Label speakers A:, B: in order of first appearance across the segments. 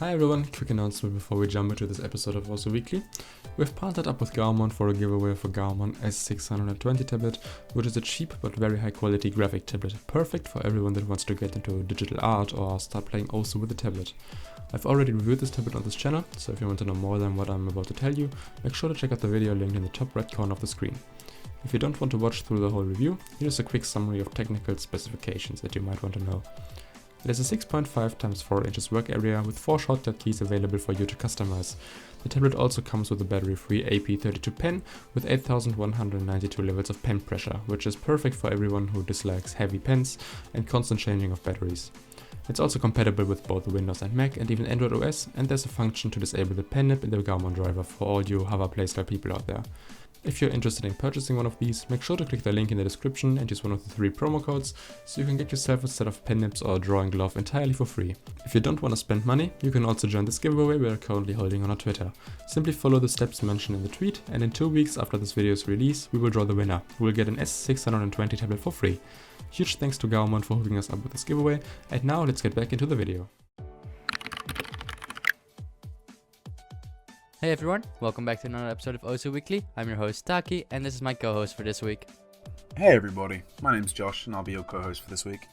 A: Hi everyone, quick announcement before we jump into this episode of Also Weekly. We've partnered up with GAOMON for a giveaway for GAOMON S620 tablet, which is a cheap but very high quality graphic tablet, perfect for everyone that wants to get into digital art or start playing also with the tablet. I've already reviewed this tablet on this channel, so if you want to know more than what I'm about to tell you, make sure to check out the video linked in the top right corner of the screen. If you don't want to watch through the whole review, here's a quick summary of technical specifications that you might want to know. It has a 6.5x4 inches work area with 4 shortcut keys available for you to customize. The tablet also comes with a battery-free AP32 pen with 8192 levels of pen pressure, which is perfect for everyone who dislikes heavy pens and constant changing of batteries. It's also compatible with both Windows and Mac and even Android OS, and there's a function to disable the pen nib in the GAOMON driver for all you hover playstyle people out there. If you're interested in purchasing one of these, make sure to click the link in the description and use one of the 3 promo codes so you can get yourself a set of pen nibs or a drawing glove entirely for free. If you don't want to spend money, you can also join this giveaway we are currently holding on our Twitter. Simply follow the steps mentioned in the tweet, and in 2 weeks after this video's release, we will draw the winner, who will get an S620 tablet for free. Huge thanks to GAOMON for hooking us up with this giveaway, and now let's get back into the video.
B: Hey everyone, welcome back to another episode of Also Weekly. I'm your host Taki, and this is my co-host for this week.
C: Hey everybody, my name's Joosh and I'll be your co-host for this week.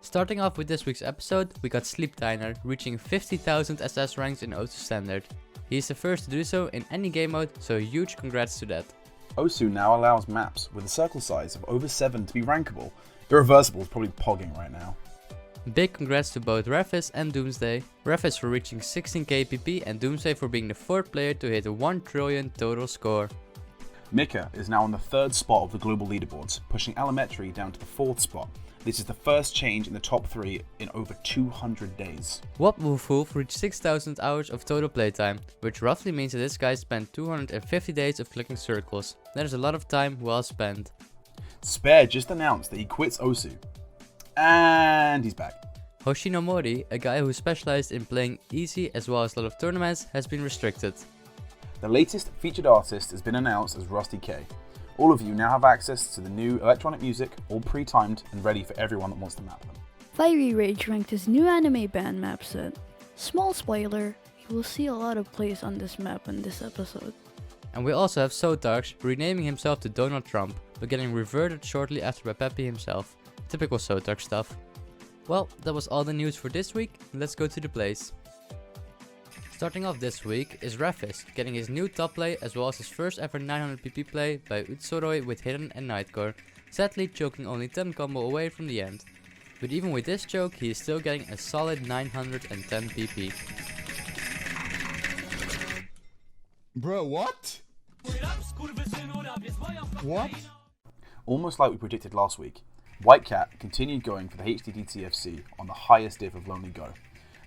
B: Starting off with this week's episode, we got Smarteyy reaching 50,000 SS ranks in Osu Standard. He is the first to do so in any game mode, so huge congrats to that.
C: Osu now allows maps with a circle size of over 7 to be rankable. Irreversible is probably pogging right now.
B: Big congrats to both Rafis and Doomsday. Rafis for reaching 16k PP and Doomsday for being the 4th player to hit a 1 trillion total score.
C: Mika is now on the 3rd spot of the global leaderboards, pushing Elementary down to the 4th spot. This is the first change in the top 3 in over 200 days.
B: Wolf reached 6,000 hours of total playtime, which roughly means that this guy spent 250 days of clicking circles. That is a lot of time well spent.
C: Spare just announced that he quits Osu. And he's back.
B: Hoshinomori, a guy who specialized in playing easy as well as a lot of tournaments, has been restricted.
C: The latest featured artist has been announced as Rusty K. All of you now have access to the new electronic music, all pre-timed and ready for everyone that wants to map them.
D: Fiery Rage ranked his new anime band map set. Small spoiler, you will see a lot of plays on this map in this episode.
B: And we also have Sotarks renaming himself to Donald Trump, but getting reverted shortly after by Pepe himself. Typical Sotark stuff. Well, that was all the news for this week. Let's go to the plays. Starting off this week is Rafis, getting his new top play as well as his first ever 900 PP play by Utsoroi with Hidden and Nightcore, sadly choking only 10 combo away from the end. But even with this choke, he is still getting a solid 910 PP.
E: Bro, what? What?
C: Almost like we predicted last week, WhiteCat continued going for the HDD-TFC on the highest div of Lonely Go.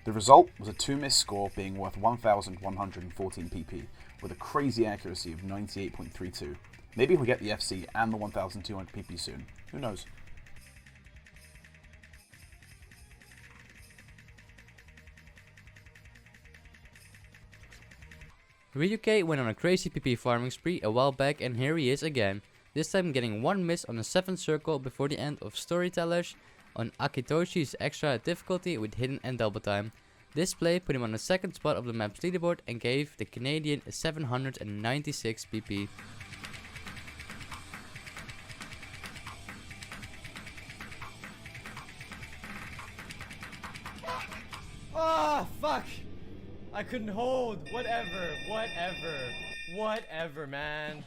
C: The result was a 2-miss score being worth 1,114 PP, with a crazy accuracy of 98.32. Maybe he'll get the FC and the 1,200 PP soon, who knows.
B: Ryuke went on a crazy PP farming spree a while back, and here he is again. This time getting 1 miss on the 7th circle before the end of Storytellers on Akitoshi's extra difficulty with Hidden and Double Time. This play put him on the 2nd spot of the map's leaderboard and gave the Canadian a 796 PP.
F: Ah, fuck! I couldn't hold. Whatever, man.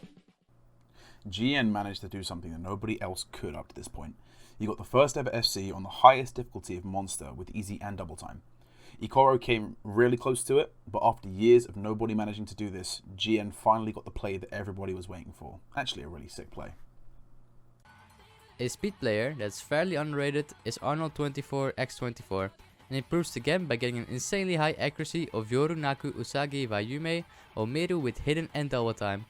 C: GN managed to do something that nobody else could up to this point. He got the first ever FC on the highest difficulty of Monster with Easy and Double Time. Ikoro came really close to it, but after years of nobody managing to do this, GN finally got the play that everybody was waiting for. Actually a really sick play.
B: A speed player that's fairly underrated is Arnold24x24, and he proves again by getting an insanely high accuracy of Yorunaku Usagi wa Yume Omeru with Hidden and Double Time.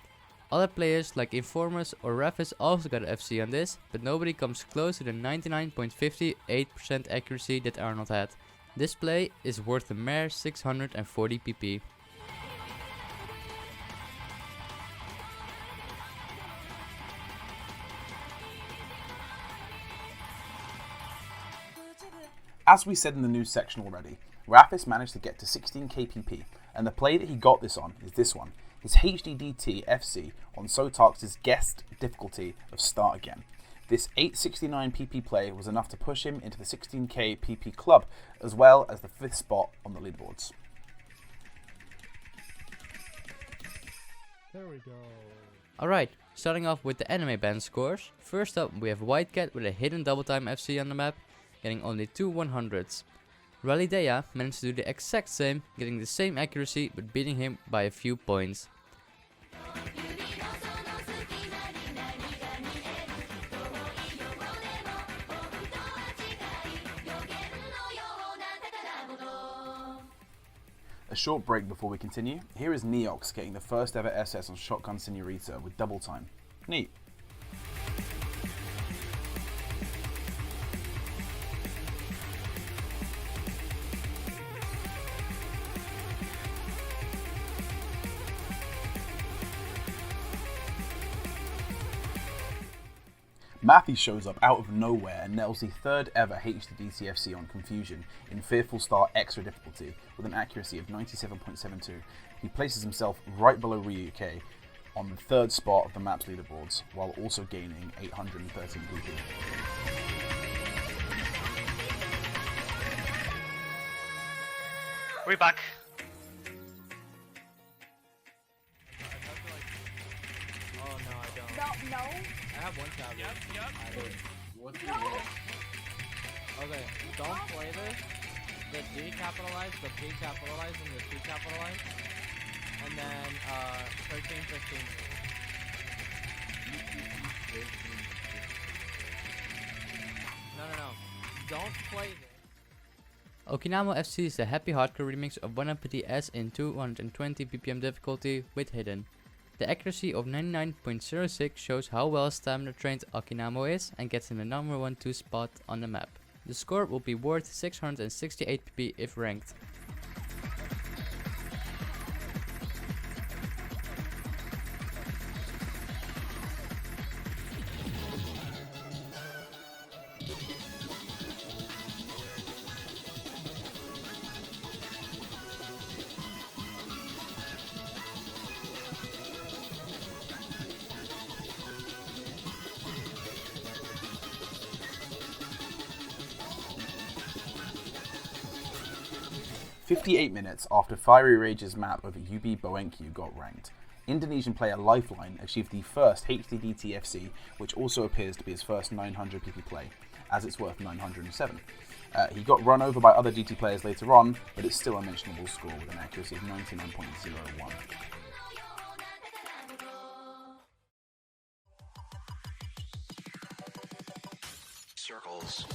B: Other players like Informers or Rafis also got an FC on this, but nobody comes close to the 99.58% accuracy that Arnold had. This play is worth a mere 640 PP.
C: As we said in the news section already, Rafis managed to get to 16k PP, and the play that he got this on is this one, his HDDT FC on Sotark's guest difficulty of Start Again. This 869 PP play was enough to push him into the 16k PP club, as well as the 5th spot on the leaderboards.
E: There we go.
B: Alright, starting off with the anime band scores. First up we have WhiteCat with a hidden double time FC on the map, getting only 2 100s. Rallydeya managed to do the exact same, getting the same accuracy but beating him by a few points.
C: A short break before we continue. Here is Neox getting the first ever SS on Shotgun Senorita with double time. Neat. Matthew shows up out of nowhere and nails the 3rd ever HDDTFC on Confusion in Fearful Star Extra difficulty with an accuracy of 97.72. He places himself right below Ryuke on the 3rd spot of the map's leaderboards, while also gaining 813 PP.
G: We're back.
F: Oh no, I don't.
H: No.
F: I have one tablet.
G: Yep.
F: What's your name? Okay, don't play this. The D capitalized, the P capitalized, and the T capitalized. And then 13, 15. No. Don't play this.
B: Okinamo FC is the happy hardcore remix of 1MPTS in 220 BPM difficulty with hidden. The accuracy of 99.06 shows how well stamina trained Okinamo is and gets him the number 1-2 spot on the map. The score will be worth 668 PP if ranked.
C: "58 minutes after Fiery Rage's map of UB Boenkiu got ranked, Indonesian player Lifeline achieved the first HDDTFC, which also appears to be his first 900 PP play, as it's worth 907. He got run over by other GT players later on, but it's still a mentionable score with an accuracy of 99.01.
I: Circles.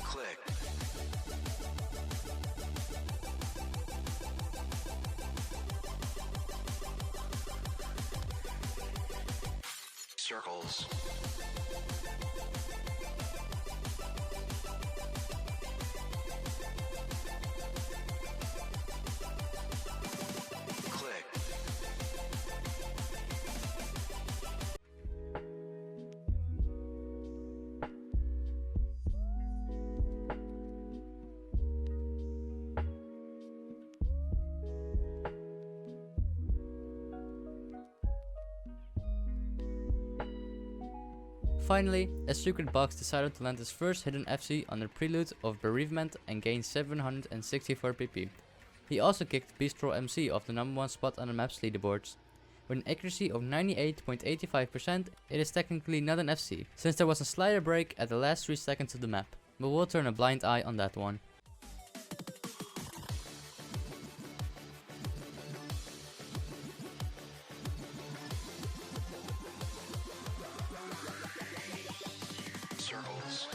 I: Click. Circles. Click.
B: Finally, a secret box decided to land his first hidden FC on the prelude of Bereavement and gained 764 PP. He also kicked Bistro MC off the number 1 spot on the map's leaderboards. With an accuracy of 98.85%, it is technically not an FC, since there was a slider break at the last 3 seconds of the map, but we'll turn a blind eye on that one.
I: Circles.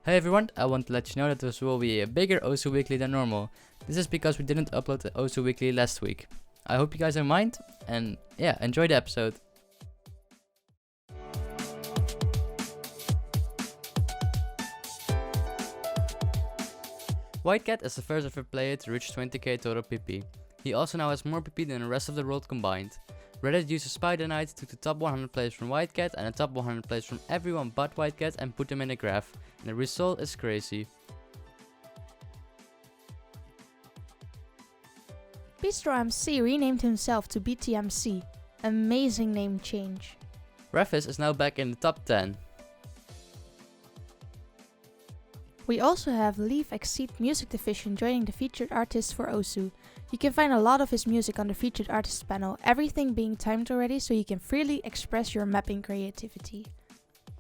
B: Hey everyone, I want to let you know that this will be a bigger Osu Weekly than normal. This is because we didn't upload the Osu Weekly last week. I hope you guys don't mind, and yeah, enjoy the episode. WhiteCat is the first ever player to reach 20k total PP. He also now has more PP than the rest of the world combined. Reddit user Spider Knight took the top 100 plays from WhiteCat and the top 100 plays from everyone but WhiteCat and put them in a graph, and the result is crazy.
G: Bistro MC renamed himself to BTMC. Amazing name change.
B: Rafis is now back in the top 10.
G: We also have Leaf Exceed Music Division joining the featured artist for Osu. You can find a lot of his music on the featured artist panel, everything being timed already so you can freely express your mapping creativity.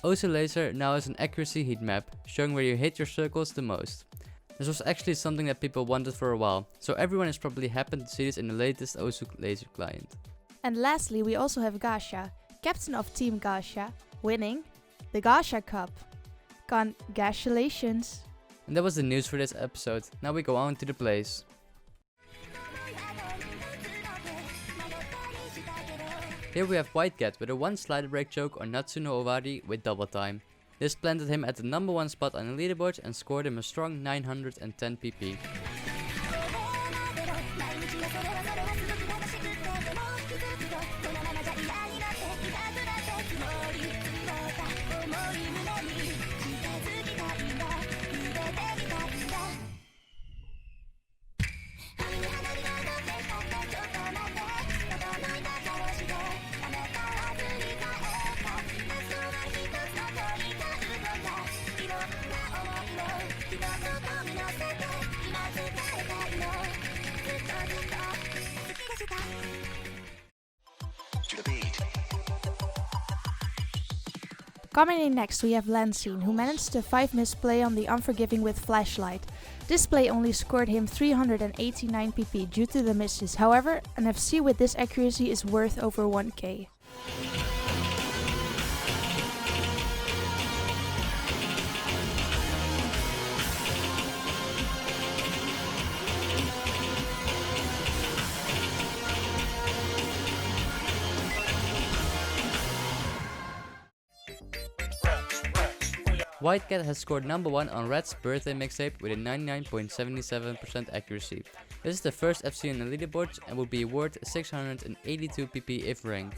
B: Osu Laser now has an accuracy heat map, showing where you hit your circles the most. This was actually something that people wanted for a while, so everyone is probably happy to see this in the latest Osu Laser client.
G: And lastly, we also have Gasha, captain of Team Gasha, winning the Gasha Cup. Congratulations!
B: And that was the news for this episode. Now we go on to the plays. Here we have WhiteCat with a one slider break choke on Natsuno Owari with double time. This planted him at the number 1 spot on the leaderboard and scored him a strong 910 pp.
I: To the beat.
G: Coming in next we have Lansine, who managed to 5-miss play on the Unforgiving with Flashlight. This play only scored him 389 pp due to the misses, however an FC with this accuracy is worth over 1k.
B: WhiteCat has scored number 1 on Red's birthday mixtape with a 99.77% accuracy. This is the first FC on the leaderboard and will be worth 682 pp if ranked.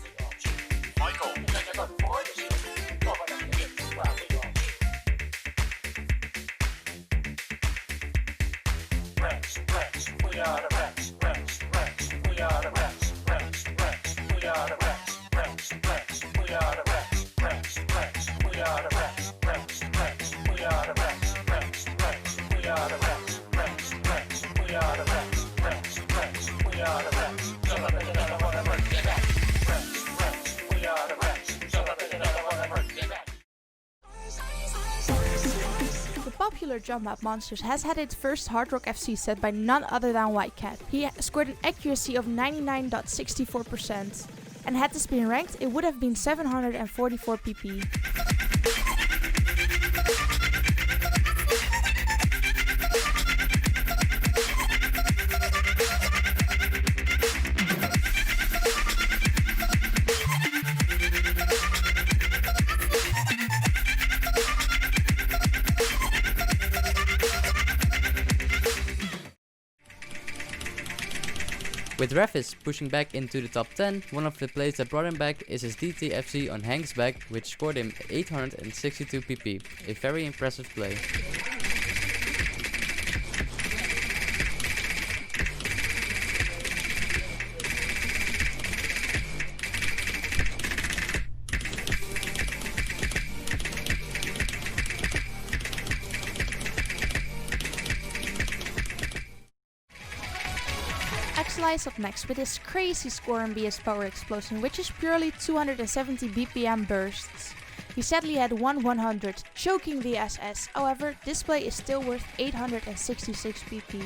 G: The popular jump map Monsters has had its first Hard Rock FC set by none other than WhiteCat. He scored an accuracy of 99.64%, and had this been ranked it would have been 744 pp.
B: With Rafis pushing back into the top 10, one of the plays that brought him back is his DTFC on Hank's back, which scored him 862 pp, a very impressive play.
G: Hekztai is up next with his crazy score and BS power explosion, which is purely 270 BPM bursts. He sadly had 100, choking the SS, however this play is still worth 866 BP.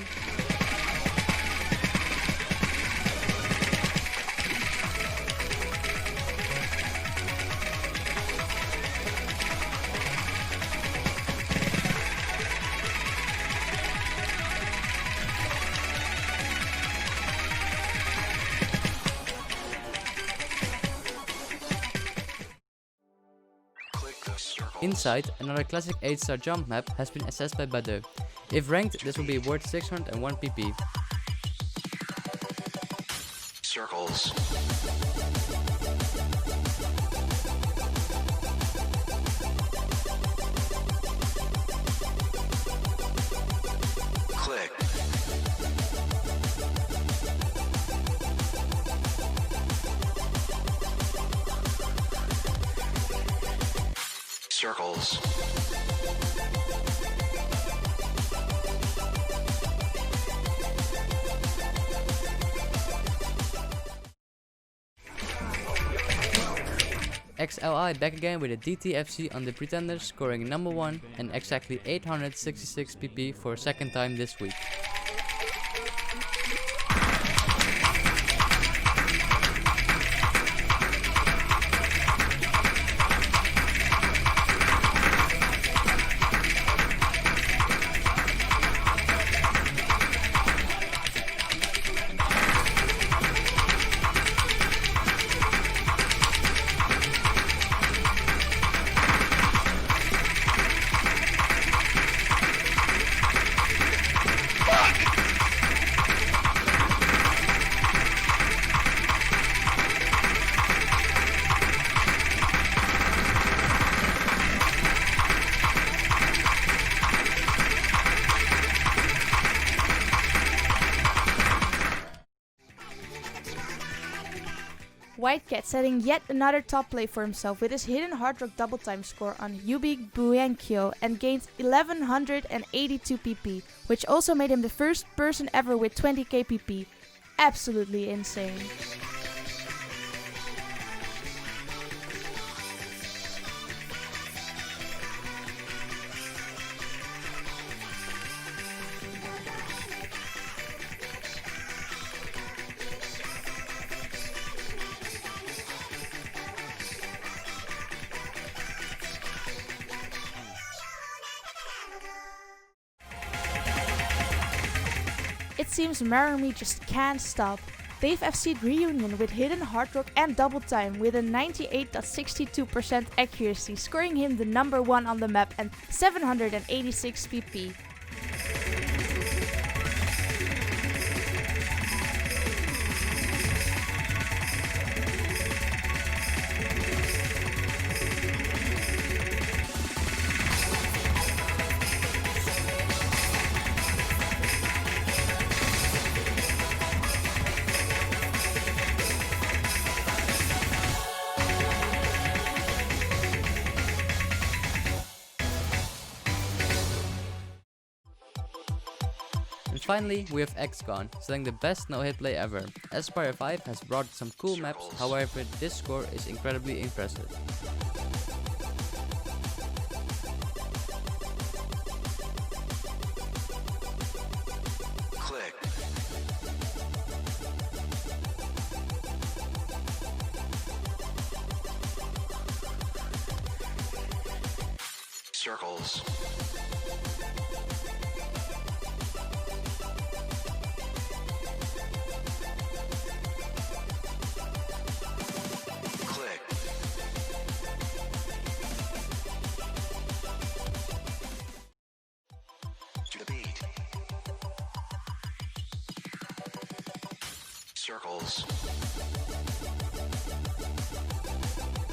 B: Inside, another classic 8-star jump map has been assessed by Badu. If ranked, this will be worth 601 pp.
I: Circles. Circles.
B: XLI back again with a DTFC on the Pretenders, scoring number 1 and exactly 866 pp for a second time this week.
G: WhiteCat setting yet another top play for himself with his hidden hard rock double time score on Yubik Buenkyo and gained 1182 pp, which also made him the first person ever with 20k pp. Absolutely insane. It seems Marami just can't stop. They've FC'd Reunion with hidden hard rock and double time with a 98.62% accuracy, scoring him the number 1 on the map and 786 pp.
B: And finally, we have XGone, selling the best no-hit play ever. Aspire 5 has brought some cool maps, however this score is incredibly impressive.
I: Click. Circles. To the beat. Circles.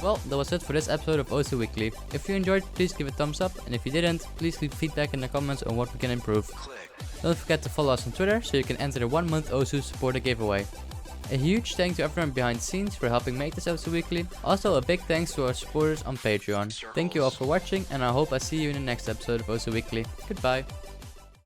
B: Well, that was it for this episode of OSU Weekly. If you enjoyed, please give a thumbs up, and if you didn't, please leave feedback in the comments on what we can improve.
I: Click.
B: Don't forget to follow us on Twitter so you can enter the 1-month OSU supporter giveaway. A huge thank to everyone behind the scenes for helping make this OSU Weekly. Also a big thanks to our supporters on Patreon. Thank you all for watching, and I hope I see you in the next episode of OSU Weekly. Goodbye.